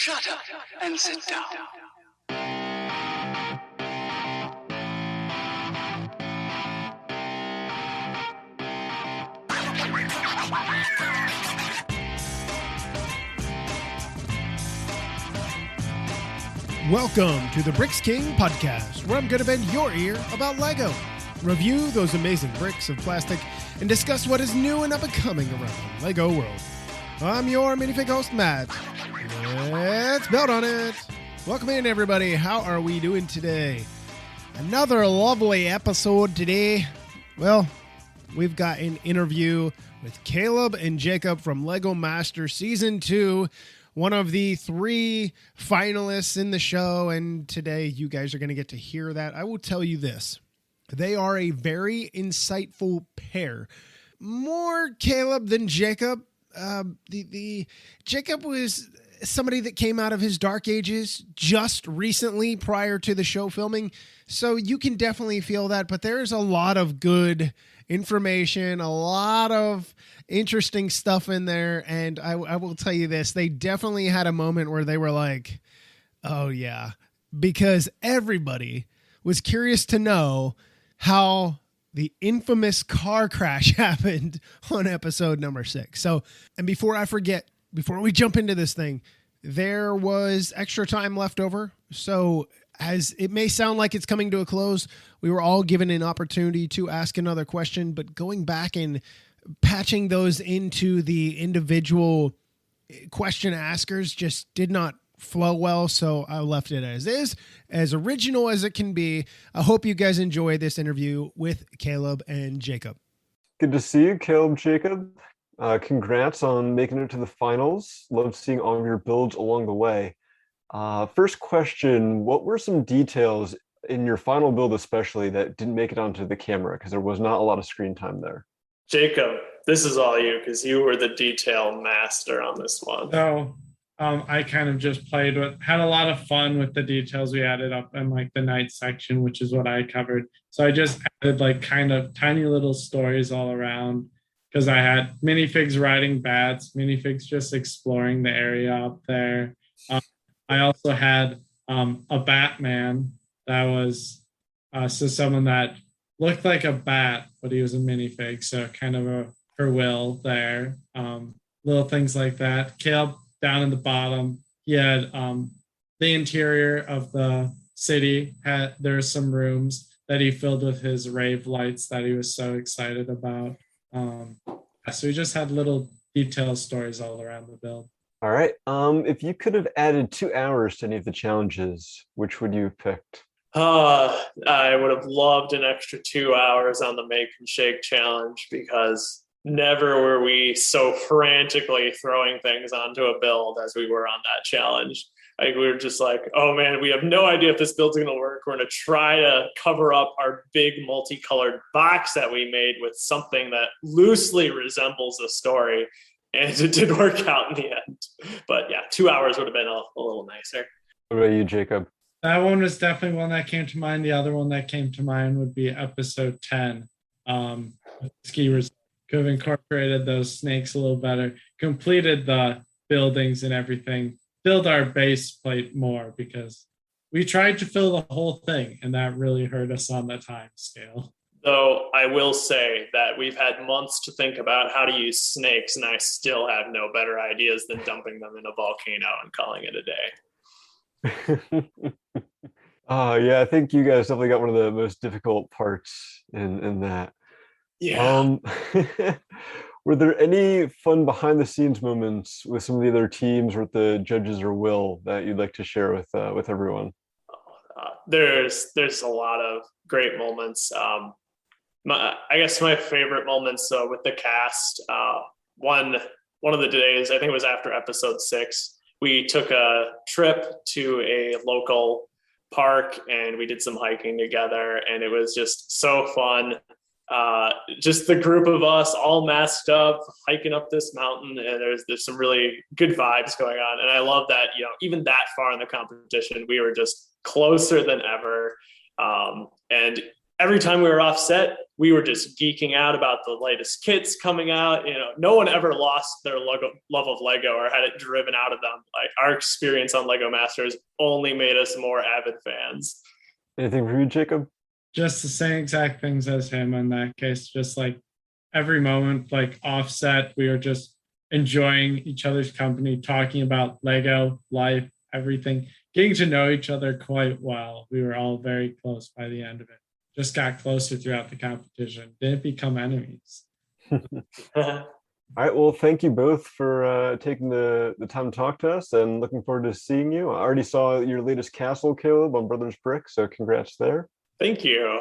Shut up and sit down. Welcome to the Bricks King podcast, where I'm going to bend your ear about Lego, review those amazing bricks of plastic, and discuss what is new and up-and-coming around the Lego world. I'm your minifig host, Matt. Let's build on it. Welcome in, everybody. How are we doing today? Another lovely episode today. Well, we've got an interview with Caleb and Jacob from Lego Master Season 2, one of the 3 finalists in the show, and today you guys are going to get to hear that. I will tell you this. They are a very insightful pair. More Caleb than Jacob. Jacob was somebody that came out of his dark ages just recently prior to the show filming, so you can definitely feel that, but there's a lot of good information, a lot of interesting stuff in there, and I will tell you this, they definitely had a moment where they were like, oh yeah, because everybody was curious to know how the infamous car crash happened on episode number 6. So, and before I forget, before we jump into this thing, there was extra time left over. So as it may sound like it's coming to a close, we were all given an opportunity to ask another question, but going back and patching those into the individual question askers just did not flow well. So I left it as is, as original as it can be. I hope you guys enjoy this interview with Caleb and Jacob. Good to see you, Caleb, Jacob. Congrats on making it to the finals. Loved seeing all of your builds along the way. First question, what were some details in your final build especially that didn't make it onto the camera because there was not a lot of screen time there? Jacob, this is all you because you were the detail master on this one. So I kind of just had a lot of fun with the details we added up in like the night section, which is what I covered. So I just added like kind of tiny little stories all around because I had minifigs riding bats, minifigs just exploring the area up there. I also had a Batman that was someone that looked like a bat, but he was a minifig, so kind of a her will there. Little things like that. Caleb down in the bottom, he had the interior of the city. There were some rooms that he filled with his rave lights that he was so excited about. So we just had little detail stories all around the build. All right. If you could have added 2 hours to any of the challenges, which would you have picked? I would have loved an extra 2 hours on the make and shake challenge because never were we so frantically throwing things onto a build as we were on that challenge. Like we were just like, oh man, we have no idea if this build's going to work. We're going to try to cover up our big multicolored box that we made with something that loosely resembles a story. And it did work out in the end. But yeah, 2 hours would have been a little nicer. What about you, Jacob? That one was definitely one that came to mind. The other one that came to mind would be episode 10. Ski resort. Could have incorporated those snakes a little better, completed the buildings and everything, filled our base plate more because we tried to fill the whole thing and that really hurt us on the time scale. Though I will say that we've had months to think about how to use snakes and I still have no better ideas than dumping them in a volcano and calling it a day. Yeah, I think you guys definitely got one of the most difficult parts in that. Yeah. Were there any fun behind the scenes moments with some of the other teams or with the judges or Will that you'd like to share with everyone? There's a lot of great moments. I guess my favorite moments with the cast. One of the days, I think it was after episode 6, we took a trip to a local park and we did some hiking together, and it was just so fun. Just the group of us all masked up, hiking up this mountain, and there's some really good vibes going on. And I love that, even that far in the competition, we were just closer than ever. And every time we were off set, we were just geeking out about the latest kits coming out. No one ever lost their love of Lego or had it driven out of them. Like, our experience on Lego Masters only made us more avid fans. Anything for you, Jacob? Just the same exact things as him in that case. Just like every moment, like offset, we were just enjoying each other's company, talking about Lego, life, everything, getting to know each other quite well. We were all very close by the end of it. Just got closer throughout the competition. Didn't become enemies. All right. Well, thank you both for taking the time to talk to us, and looking forward to seeing you. I already saw your latest castle, Caleb, on Brothers Brick, so congrats there. Thank you.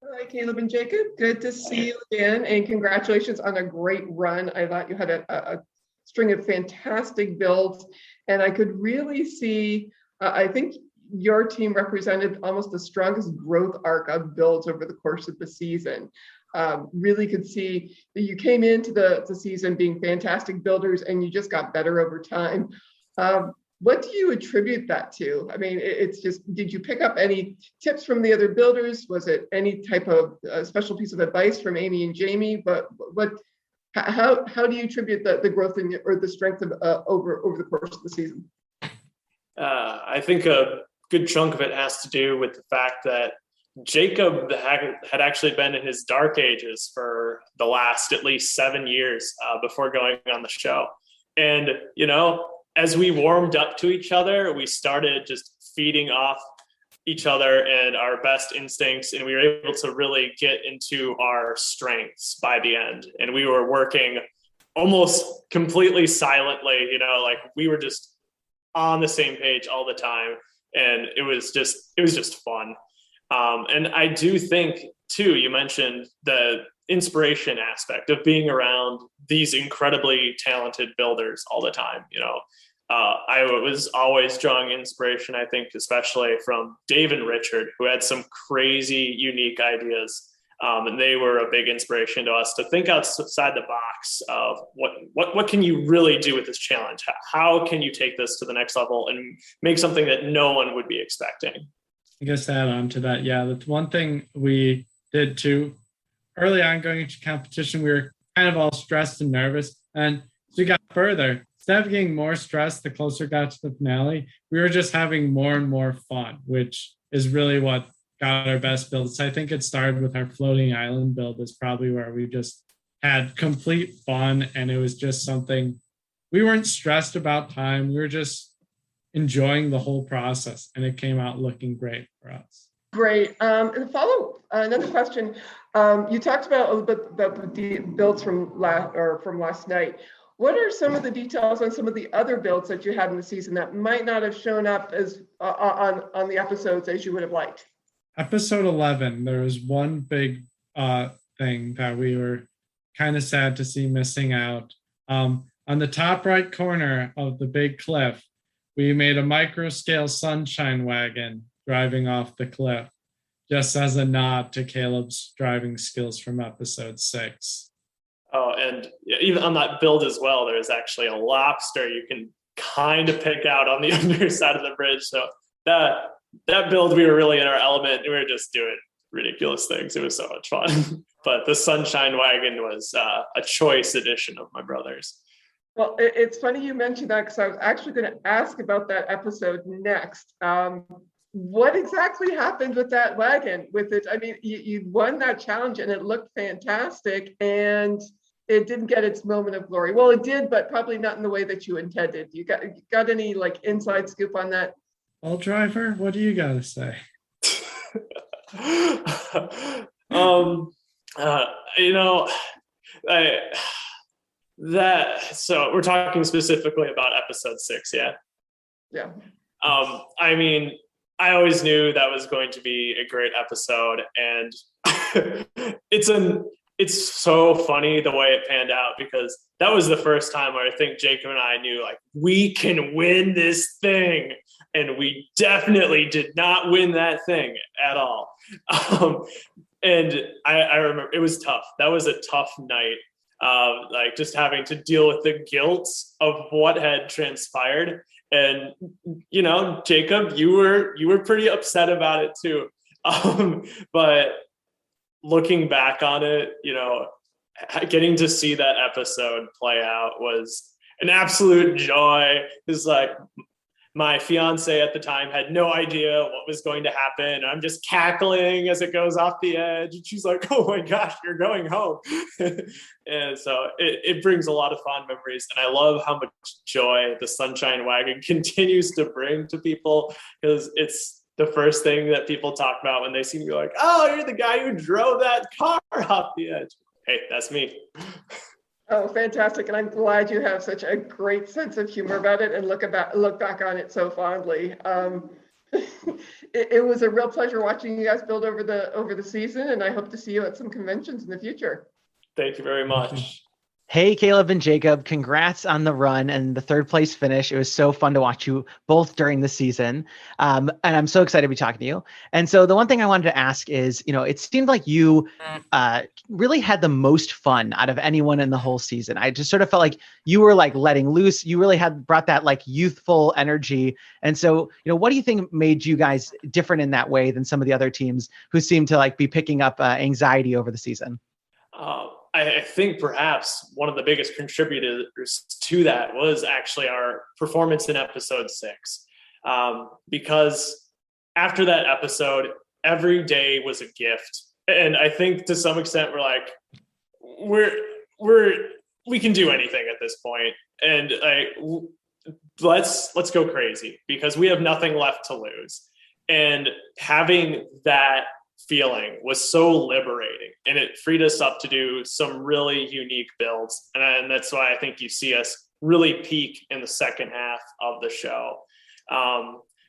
Hi, Caleb and Jacob. Good to see you again, and congratulations on a great run. I thought you had a string of fantastic builds, and I could really see, I think your team represented almost the strongest growth arc of builds over the course of the season. Really could see that you came into the season being fantastic builders, and you just got better over time. What do you attribute that to? I mean, it's just, did you pick up any tips from the other builders? Was it any type of special piece of advice from Amy and Jamie? But how do you attribute the growth or the strength of over the course of the season? I think a good chunk of it has to do with the fact that Jacob had actually been in his dark ages for the last at least 7 years before going on the show. And, as we warmed up to each other, we started just feeding off each other and our best instincts, and we were able to really get into our strengths by the end. And we were working almost completely silently, like we were just on the same page all the time. And it was just fun. And I do think too, you mentioned the inspiration aspect of being around these incredibly talented builders all the time. I was always drawing inspiration, I think, especially from Dave and Richard, who had some crazy, unique ideas. And they were a big inspiration to us to think outside the box of what can you really do with this challenge? How can you take this to the next level and make something that no one would be expecting? I guess to add on to that, yeah, that's one thing we did too. Early on going into competition, we were kind of all stressed and nervous. And as we got further, instead of getting more stressed the closer it got to the finale, we were just having more and more fun, which is really what got our best builds. I think it started with our floating island build is probably where we just had complete fun, and it was just something, we weren't stressed about time. We were just enjoying the whole process, and it came out looking great for us. Great. And follow another question. You talked about a little bit about the builds from last night. What are some of the details on some of the other builds that you had in the season that might not have shown up as on the episodes as you would have liked? Episode 11, there was one big thing that we were kind of sad to see missing out. On the top right corner of the big cliff, we made a micro scale sunshine wagon driving off the cliff, just as a nod to Caleb's driving skills from episode 6. Oh, and even on that build as well, there's actually a lobster you can kind of pick out on the underside of the bridge. So that build, we were really in our element. We were just doing ridiculous things. It was so much fun. But the sunshine wagon was a choice edition of my brother's. Well, it's funny you mentioned that, because I was actually going to ask about that episode next. What exactly happened with that wagon? With it, I mean, you won that challenge and it looked fantastic, and it didn't get its moment of glory. Well, it did, but probably not in the way that you intended. You got any like inside scoop on that? Well, driver, what do you got to say? So we're talking specifically about episode 6, yeah? Yeah. I mean, I always knew that was going to be a great episode, and it's so funny the way it panned out, because that was the first time where I think Jacob and I knew, like, we can win this thing, and we definitely did not win that thing at all. And I remember it was tough. That was a tough night. Like just having to deal with the guilt of what had transpired. And, Jacob, you were pretty upset about it too. But looking back on it, getting to see that episode play out was an absolute joy. It's like my fiance at the time had no idea what was going to happen. I'm just cackling as it goes off the edge. And she's like, oh my gosh, you're going home. And so it brings a lot of fond memories. And I love how much joy the Sunshine Wagon continues to bring to people, because it's the first thing that people talk about when they see me, like, oh, you're the guy who drove that car off the edge. Hey, that's me. Oh, fantastic. And I'm glad you have such a great sense of humor about it and look back on it so fondly. It was a real pleasure watching you guys build over the season, and I hope to see you at some conventions in the future. Thank you very much. Hey, Caleb and Jacob, congrats on the run and the third place finish. It was so fun to watch you both during the season. And I'm so excited to be talking to you. And so the one thing I wanted to ask is, it seemed like you really had the most fun out of anyone in the whole season. I just sort of felt like you were like letting loose. You really brought that like youthful energy. And so, what do you think made you guys different in that way than some of the other teams who seem to like be picking up anxiety over the season? I think perhaps one of the biggest contributors to that was actually our performance in episode 6. Because after that episode, every day was a gift. And I think to some extent we can do anything at this point. And let's go crazy, because we have nothing left to lose. And having that feeling was so liberating, and it freed us up to do some really unique builds. And that's why I think you see us really peak in the second half of the show.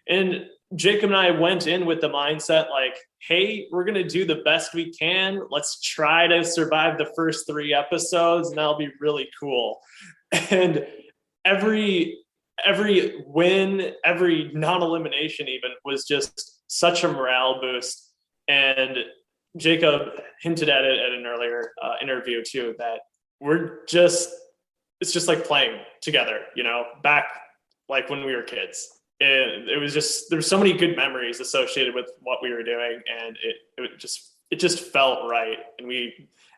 And Jacob and I went in with the mindset like, hey, we're going to do the best we can. Let's try to survive the first 3 episodes, and that'll be really cool. And every win, every non-elimination even, was just such a morale boost. And Jacob hinted at it at an earlier interview too, that it's just like playing together, back like when we were kids. And it was just, there's so many good memories associated with what we were doing, and it just felt right. And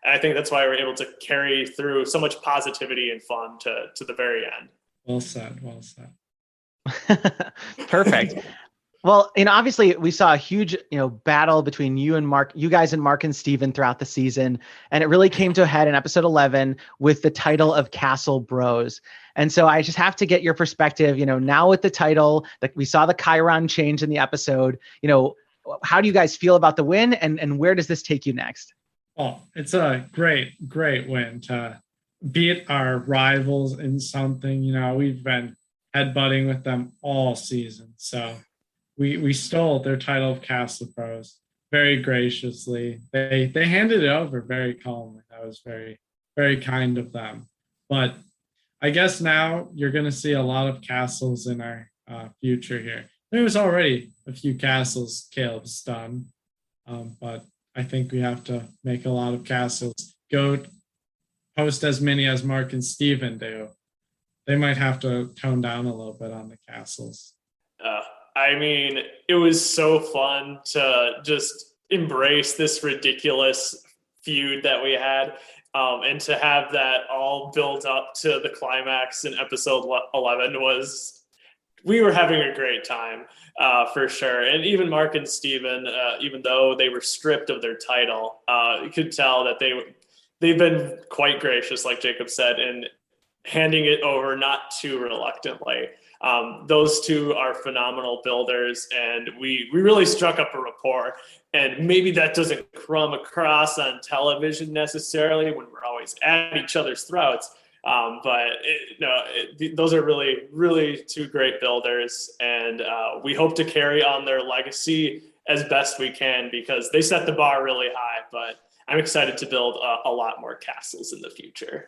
I think that's why we were able to carry through so much positivity and fun to the very end. Well said. Perfect. Well, obviously we saw a huge, battle between you guys and Mark and Steven throughout the season. And it really came to a head in episode 11 with the title of Castle Bros. And so I just have to get your perspective, now with the title, like we saw the Chiron change in the episode, how do you guys feel about the win, and where does this take you next? Oh, it's a great win to beat our rivals in something. We've been headbutting with them all season. So we stole their title of Castle Bros very graciously. They handed it over very calmly. That was very, very kind of them. But I guess now you're going to see a lot of castles in our future here. There's already a few castles Caleb's done, but I think we have to make a lot of castles. Go post as many as Mark and Steven do. They might have to tone down a little bit on the castles. It was so fun to just embrace this ridiculous feud that we had, and to have that all build up to the climax in episode 11 we were having a great time, for sure. And even Mark and Steven, even though they were stripped of their title, you could tell that they've been quite gracious, like Jacob said, in handing it over not too reluctantly. Those two are phenomenal builders, and we really struck up a rapport. And maybe that doesn't come across on television necessarily when we're always at each other's throats. Those are really, really two great builders, and we hope to carry on their legacy as best we can, because they set the bar really high. But I'm excited to build a lot more castles in the future.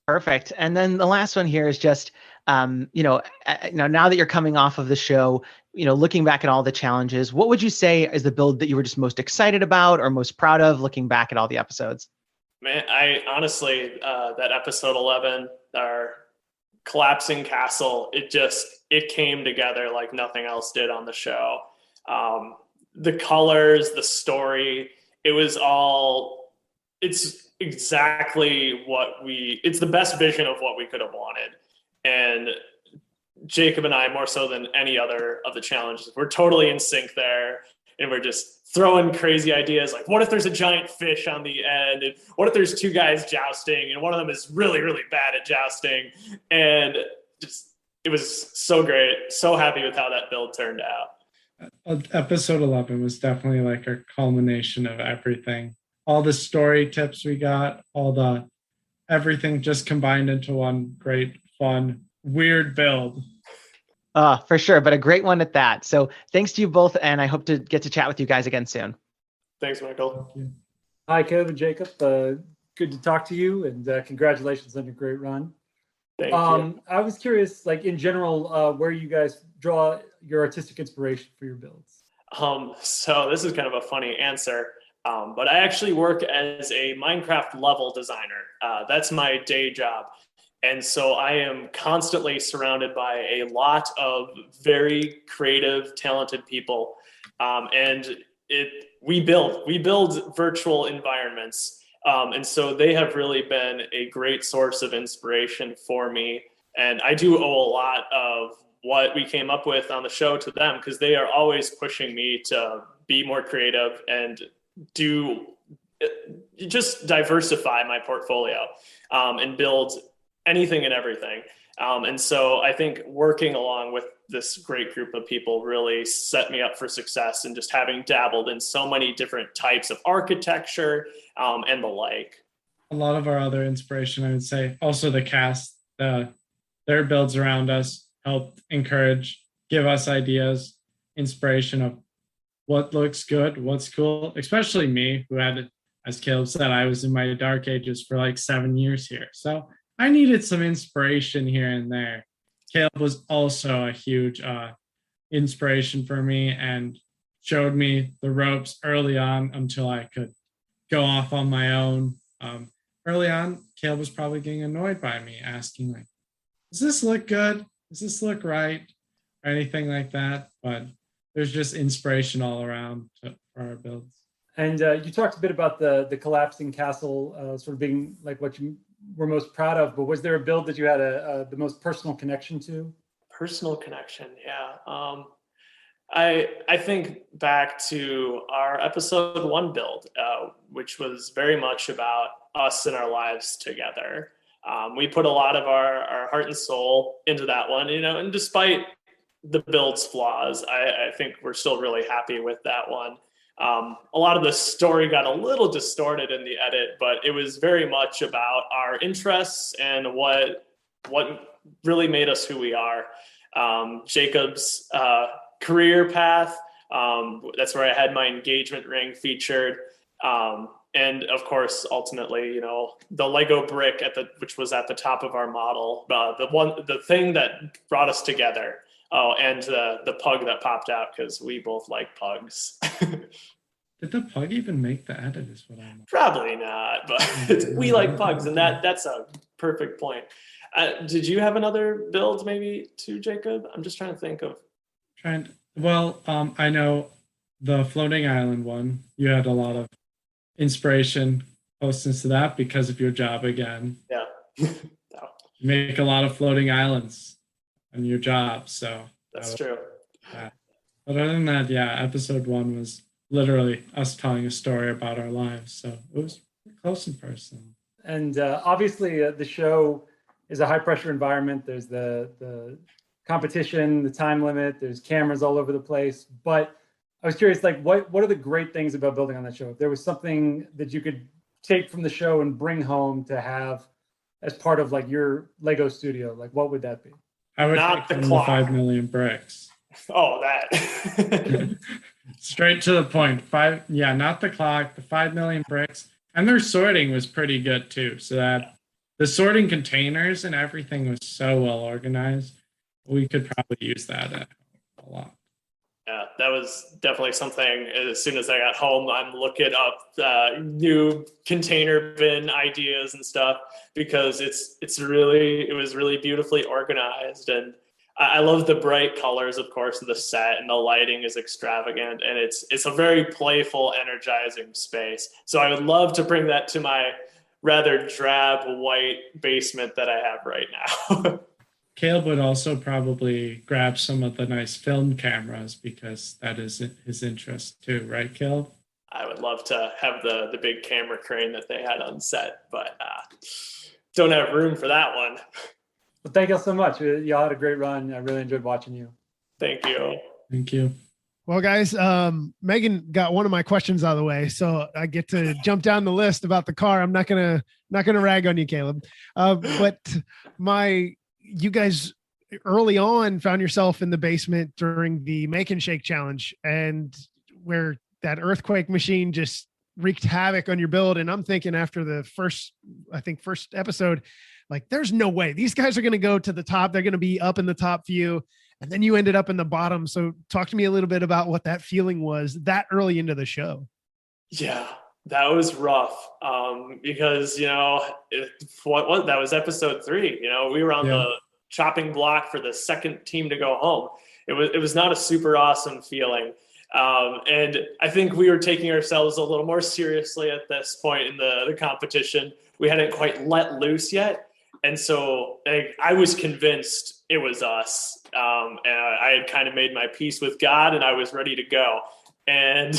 Perfect. And then the last one here is just, now that you're coming off of the show, looking back at all the challenges, what would you say is the build that you were just most excited about or most proud of looking back at all the episodes? Man, I honestly, that episode 11, our collapsing castle, it came together like nothing else did on the show. The colors, the story, it was all, it's exactly it's the best vision of what we could have wanted. And Jacob and I, more so than any other of the challenges, we're totally in sync there. And we're just throwing crazy ideas like, what if there's a giant fish on the end? And what if there's two guys jousting and one of them is really, really bad at jousting? And just, it was so great. So happy with how that build turned out. Episode 11 was definitely like a culmination of everything. All the story tips we got, everything just combined into one great, fun, weird build. For sure, but a great one at that. So thanks to you both, and I hope to get to chat with you guys again soon. Thanks, Michael. Hi, Caleb and Jacob. Good to talk to you, and congratulations on your great run. Thank you. I was curious, like in general, where you guys draw your artistic inspiration for your builds. So this is kind of a funny answer, but I actually work as a Minecraft level designer. That's my day job. And so I am constantly surrounded by a lot of very creative, talented people. And we build virtual environments. And so they have really been a great source of inspiration for me. And I do owe a lot of what we came up with on the show to them, because they are always pushing me to be more creative and just diversify my portfolio and build anything and everything. And so I think working along with this great group of people really set me up for success, and just having dabbled in so many different types of architecture and the like. A lot of our other inspiration, I would say, also the cast, their builds around us helped encourage, give us ideas, inspiration of what looks good, what's cool, especially me, who had, as Caleb said, I was in my dark ages for like 7 years here. So I needed some inspiration here and there. Caleb was also a huge inspiration for me and showed me the ropes early on until I could go off on my own. Early on, Caleb was probably getting annoyed by me asking, like, does this look good? Does this look right? Or anything like that. But there's just inspiration all around for our builds. And you talked a bit about the collapsing castle sort of being like what you were most proud of, but was there a build that you had the most personal connection to? Personal connection, yeah. I think back to our episode 1 build, which was very much about us and our lives together. We put a lot of our heart and soul into that one, and despite the build's flaws, I think we're still really happy with that one. A lot of the story got a little distorted in the edit, but it was very much about our interests and what really made us who we are. Jacob's career path, that's where I had my engagement ring featured. And of course, ultimately, the Lego brick which was at the top of our model, the thing that brought us together. Oh, and the pug that popped out, because we both like pugs. Did the pug even make the edit is what I'm... Probably not, but we like pugs, and that's a perfect point. Did you have another build maybe too, Jacob? I'm just trying to think of... I know the floating island one, you had a lot of inspiration closeness to that because of your job again. Yeah. You make a lot of floating islands on your job, so that's true. But other than that, yeah, episode 1 was literally us telling a story about our lives, so it was close and personal. And obviously the show is a high pressure environment. There's the competition, the time limit, there's cameras all over the place. But I was curious, like, what are the great things about building on that show? If there was something that you could take from the show and bring home to have as part of like your Lego studio, like what would that be? I would not take the clock. 5 million bricks. Oh, that. Straight to the point. Not the clock, the 5 million bricks. And their sorting was pretty good too. So that the sorting containers and everything was so well organized. We could probably use that a lot. Yeah, that was definitely something. As soon as I got home, I'm looking up new container bin ideas and stuff, because it was really beautifully organized. And I love the bright colors, of course, of the set, and the lighting is extravagant, and it's a very playful, energizing space. So I would love to bring that to my rather drab white basement that I have right now. Caleb would also probably grab some of the nice film cameras because that is his interest too, right, Caleb? I would love to have the big camera crane that they had on set, but don't have room for that one. Well, thank you so much. Y'all had a great run. I really enjoyed watching you. Thank you. Thank you. Well, guys, Megan got one of my questions out of the way, so I get to jump down the list about the car. I'm not gonna rag on you, Caleb, but you guys early on found yourself in the basement during the Make and Shake challenge, and where that earthquake machine just wreaked havoc on your build. And I'm thinking after the first episode, like, there's no way these guys are going to go to the top. They're going to be up in the top few. And then you ended up in the bottom. So talk to me a little bit about what that feeling was that early into the show. Yeah, that was rough. Because, that was episode 3, we were on the chopping block for the second team to go home. It was not a super awesome feeling. And I think we were taking ourselves a little more seriously at this point in the competition. We hadn't quite let loose yet. And so I was convinced it was us. And I had kind of made my peace with God and I was ready to go. And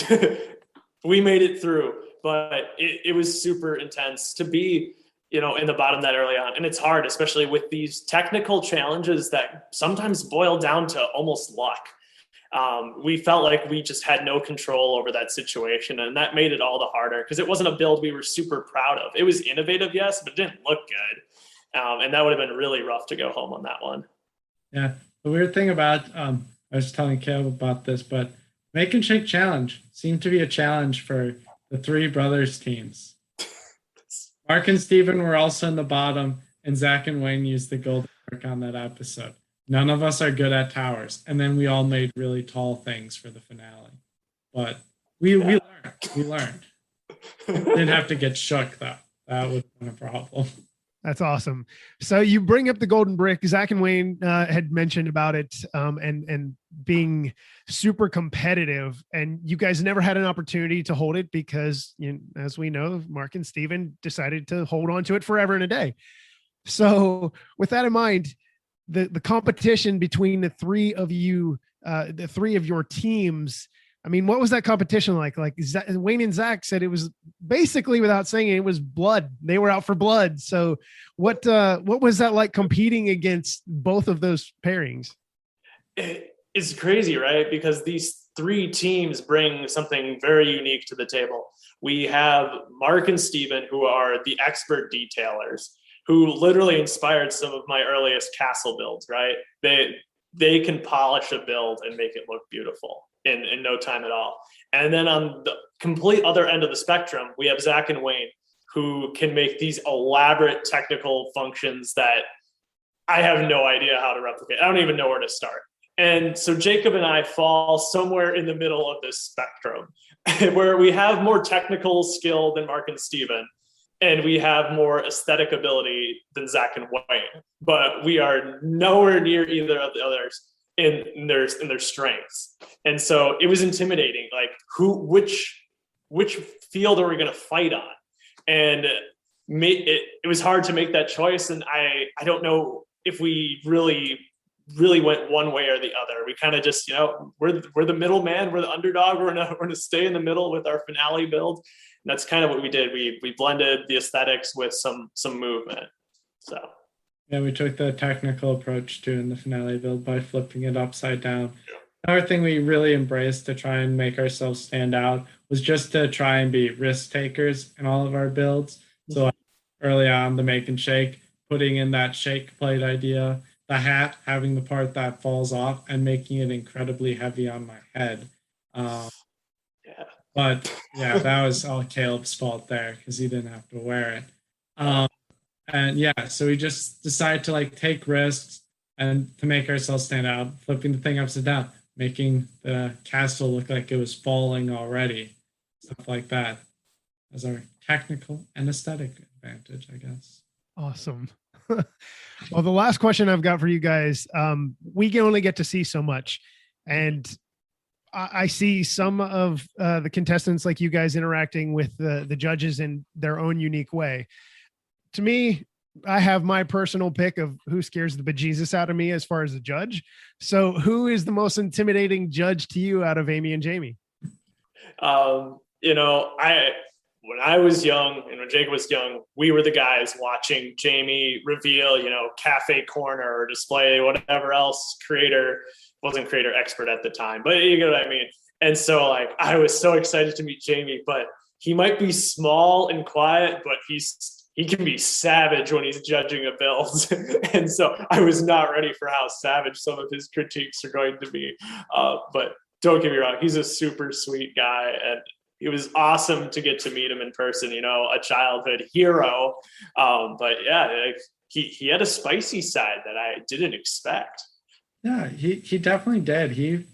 we made it through, but it was super intense to be, in the bottom that early on. And it's hard, especially with these technical challenges that sometimes boil down to almost luck. We felt like we just had no control over that situation, and that made it all the harder because it wasn't a build we were super proud of. It was innovative, yes, but it didn't look good. And that would have been really rough to go home on that one. Yeah. The weird thing about, I was telling Caleb about this, but Make and Shake Challenge seemed to be a challenge for the three brothers teams. Mark and Steven were also in the bottom, and Zach and Wayne used the golden brick on that episode. None of us are good at towers. And then we all made really tall things for the finale. But we learned. Didn't have to get shook, though. That was a problem. That's awesome. So you bring up the golden brick. Zach and Wayne had mentioned about it and being super competitive. And you guys never had an opportunity to hold it because, as we know, Mark and Steven decided to hold on to it forever and a day. So with that in mind, the competition between the three of you, the three of your teams, I mean, what was that competition like? Like Wayne and Zach said it was basically, without saying it, was blood. They were out for blood. So what was that like competing against both of those pairings? It's crazy, right? Because these three teams bring something very unique to the table. We have Mark and Steven, who are the expert detailers, who literally inspired some of my earliest castle builds, right? They can polish a build and make it look beautiful in no time at all. And then on the complete other end of the spectrum, we have Zach and Wayne, who can make these elaborate technical functions that I have no idea how to replicate. I don't even know where to start. And so Jacob and I fall somewhere in the middle of this spectrum where we have more technical skill than Mark and Steven, and we have more aesthetic ability than Zach and Wayne, but we are nowhere near either of the others in their strengths. And so it was intimidating, like which field are we going to fight on? And it was hard to make that choice. And I don't know if we really went one way or the other. We kind of just, we're the middleman, we're the underdog, we're going to stay in the middle with our finale build. And that's kind of what we did. We blended the aesthetics with some movement. So yeah, we took the technical approach too in the finale build by flipping it upside down. Another thing we really embraced to try and make ourselves stand out was just to try and be risk takers in all of our builds. So early on, the Make and Shake, putting in that shake plate idea, the hat, having the part that falls off and making it incredibly heavy on my head. But yeah, that was all Caleb's fault there because he didn't have to wear it. And yeah, so we just decided to take risks and to make ourselves stand out, flipping the thing upside down, making the castle look like it was falling already, stuff like that as our technical and aesthetic advantage, I guess. Awesome. Well, the last question I've got for you guys, we can only get to see so much. And I see some of the contestants like you guys interacting with the judges in their own unique way. To me, I have my personal pick of who scares the bejesus out of me as far as a judge. So who is the most intimidating judge to you out of Amy and Jamie? When I was young and when Jacob was young, we were the guys watching Jamie reveal, cafe corner or display, whatever else wasn't creator expert at the time, but you know what I mean? And so I was so excited to meet Jamie, but he might be small and quiet, but he can be savage when he's judging a build. And so I was not ready for how savage some of his critiques are going to be. But don't get me wrong, he's a super sweet guy, and it was awesome to get to meet him in person, a childhood hero. But yeah, he had a spicy side that I didn't expect. Yeah, he definitely did. He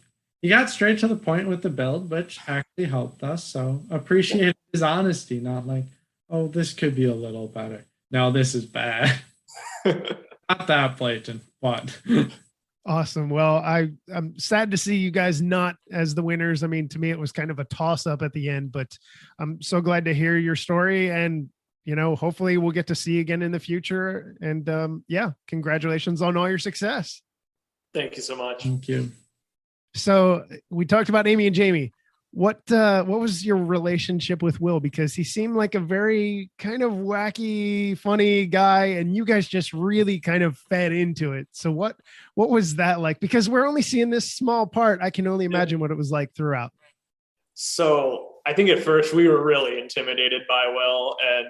got straight to the point with the build, which actually helped us. So appreciate his honesty, not like, oh, this could be a little better. No, this is bad. Not that blatant, but Awesome. Well, I'm sad to see you guys not as the winners. I mean, to me, it was kind of a toss up at the end, but I'm so glad to hear your story, and hopefully we'll get to see you again in the future. And congratulations on all your success. Thank you so much. Thank you. So we talked about Amy and Jamie. What was your relationship with Will? Because he seemed like a very kind of wacky, funny guy, and you guys just really kind of fed into it. So what was that like? Because we're only seeing this small part. I can only imagine what it was like throughout. So I think at first we were really intimidated by Will, and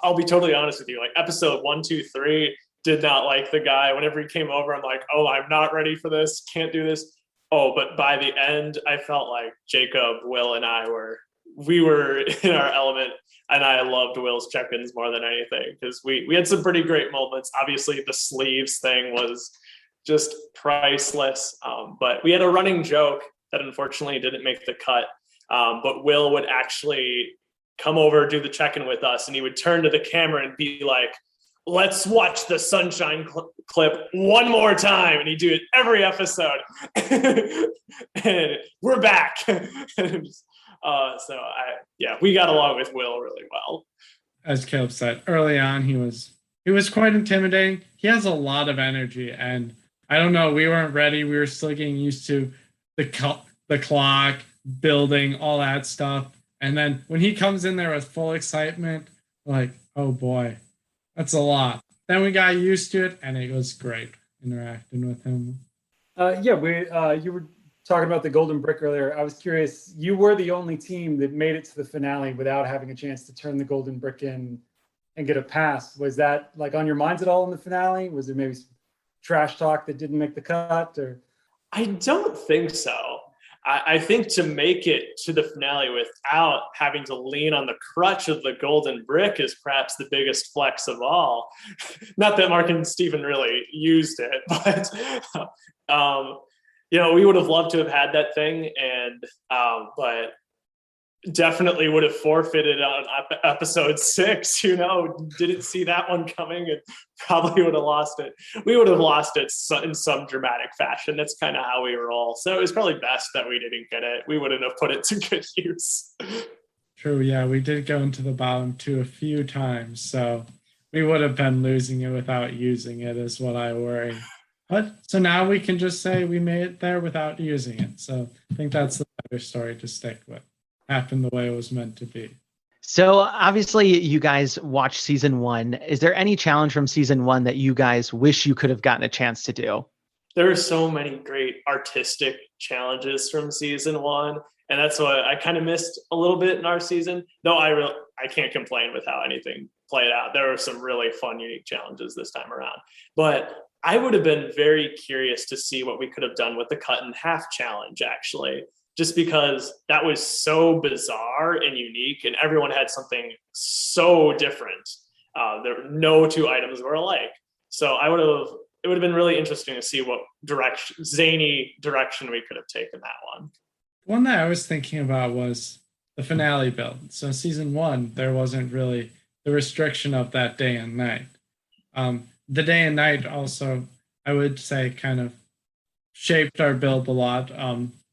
I'll be totally honest with you. Like episode 1, 2, 3, did not like the guy. Whenever he came over, I'm like, oh, I'm not ready for this. Can't do this. Oh, but by the end, I felt like Jacob, Will, and we were in our element, and I loved Will's check-ins more than anything because we had some pretty great moments. Obviously, the sleeves thing was just priceless, but we had a running joke that unfortunately didn't make the cut. But Will would actually come over, do the check-in with us, and he would turn to the camera and be like, let's watch the sunshine clip one more time. And he'd do it every episode. And we're back. We got along with Will really well. As Caleb said, early on, he was quite intimidating. He has a lot of energy, and I don't know, we weren't ready. We were still getting used to the clock, building, all that stuff. And then when he comes in there with full excitement, like, oh boy, that's a lot. Then we got used to it, and it was great interacting with him. You were talking about the Golden Brick earlier. I was curious, you were the only team that made it to the finale without having a chance to turn the Golden Brick in and get a pass. Was that like on your minds at all in the finale? Was there maybe some trash talk that didn't make the cut? Or I don't think so. I think to make it to the finale without having to lean on the crutch of the Golden Brick is perhaps the biggest flex of all. Not that Mark and Steven really used it, but we would have loved to have had that thing, and but definitely would have forfeited on episode 6. Didn't see that one coming and probably would have lost it. We would have lost it in some dramatic fashion. That's kind of how we roll. So it was probably best that we didn't get it. We wouldn't have put it to good use. True. Yeah, we did go into the bottom 2 a few times, so we would have been losing it without using it, is what I worry. But so now we can just say we made it there without using it. So I think that's the better story to stick with. Happened the way it was meant to be. So obviously you guys watched season 1. Is there any challenge from season 1 that you guys wish you could have gotten a chance to do? There are so many great artistic challenges from season 1. And that's what I kind of missed a little bit in our season. Though I can't complain with how anything played out. There were some really fun, unique challenges this time around. But I would have been very curious to see what we could have done with the cut in half challenge, actually. Just because that was so bizarre and unique, and everyone had something so different. No 2 items were alike. So it would have been really interesting to see what zany direction we could have taken that one. One that I was thinking about was the finale build. So season 1, there wasn't really the restriction of that day and night. the day and night also, I would say, kind of shaped our build a lot.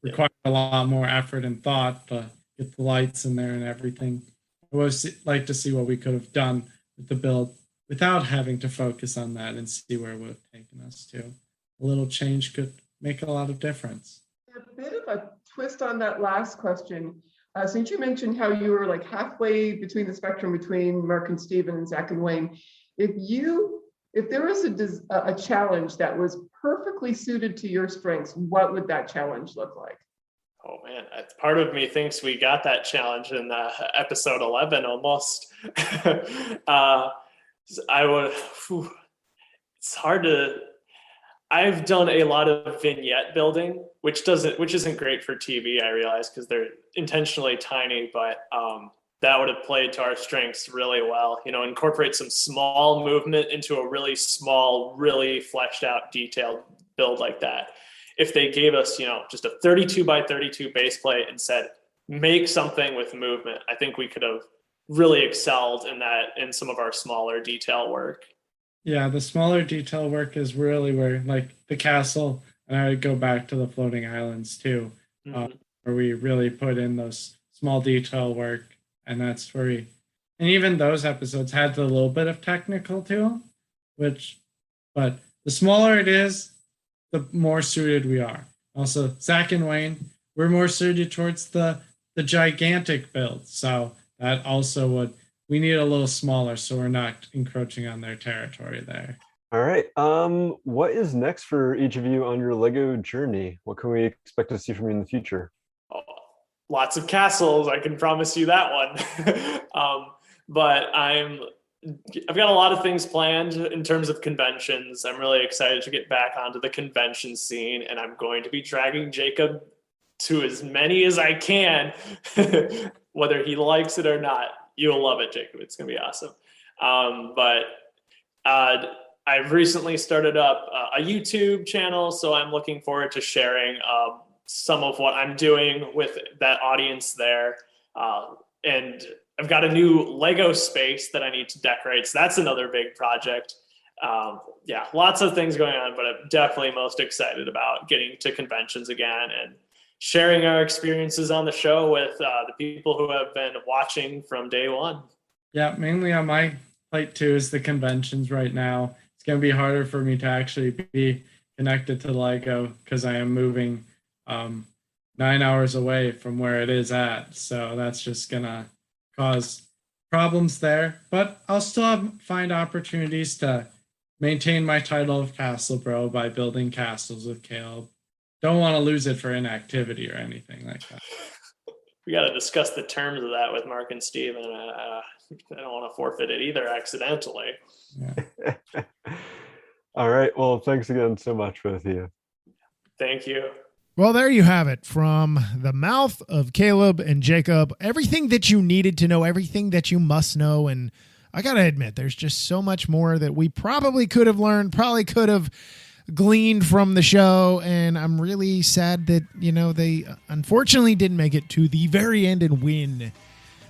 Required a lot more effort and thought to get the lights in there and everything. I always like to see what we could have done with the build without having to focus on that and see where it would have taken us to. A little change could make a lot of difference. A bit of a twist on that last question. Since you mentioned how you were like halfway between the spectrum between Mark and Steven and Zach and Wayne, if there was a challenge that was perfectly suited to your strengths, what would that challenge look like? Oh man, part of me thinks we got that challenge in episode 11 almost. It's hard to. I've done a lot of vignette building, which isn't great for TV, I realize, because they're intentionally tiny, but that would have played to our strengths really well. Incorporate some small movement into a really small, really fleshed out, detailed build like that. If they gave us, just a 32 by 32 base plate and said, make something with movement, I think we could have really excelled in some of our smaller detail work. Yeah, the smaller detail work is really where, like the castle, and I would go back to the floating islands too, where we really put in those small detail work, and that's where and even those episodes had a little bit of technical to them, but the smaller it is, the more suited we are. Also, Zach and Wayne, we're more suited towards the gigantic build, so that also we need a little smaller so we're not encroaching on their territory there. All right. What is next for each of you on your Lego journey? What can we expect to see from you in the future? Oh, lots of castles, I can promise you that one. But I've got a lot of things planned in terms of conventions. I'm really excited to get back onto the convention scene, and I'm going to be dragging Jacob to as many as I can, whether he likes it or not. You'll love it, Jacob. It's going to be awesome. But I've recently started up a YouTube channel, so I'm looking forward to sharing some of what I'm doing with that audience there. And I've got a new Lego space that I need to decorate, so that's another big project. Yeah, lots of things going on, but I'm definitely most excited about getting to conventions again and sharing our experiences on the show with the people who have been watching from day one. Yeah, mainly on my plate too is the conventions right now. It's going to be harder for me to actually be connected to Lego because I am moving 9 hours away from where it is at. So that's just going to cause problems there. But I'll still find opportunities to maintain my title of Castle Bro by building castles with Caleb. Don't want to lose it for inactivity or anything like that. We got to discuss the terms of that with Mark and Steve, and I don't want to forfeit it either accidentally. Yeah. All right. Well, thanks again so much, both of you. Thank you. Well, there you have it from the mouth of Caleb and Jacob. Everything that you needed to know, everything that you must know. And I got to admit, there's just so much more that we probably could have learned, probably could have gleaned from the show. And I'm really sad that, they unfortunately didn't make it to the very end and win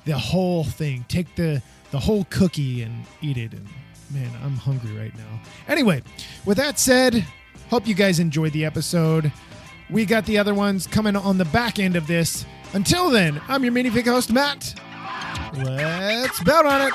the whole thing. Take the whole cookie and eat it. And man, I'm hungry right now. Anyway, with that said, hope you guys enjoyed the episode. We got the other ones coming on the back end of this. Until then, I'm your minifig host, Matt. Let's bet on it.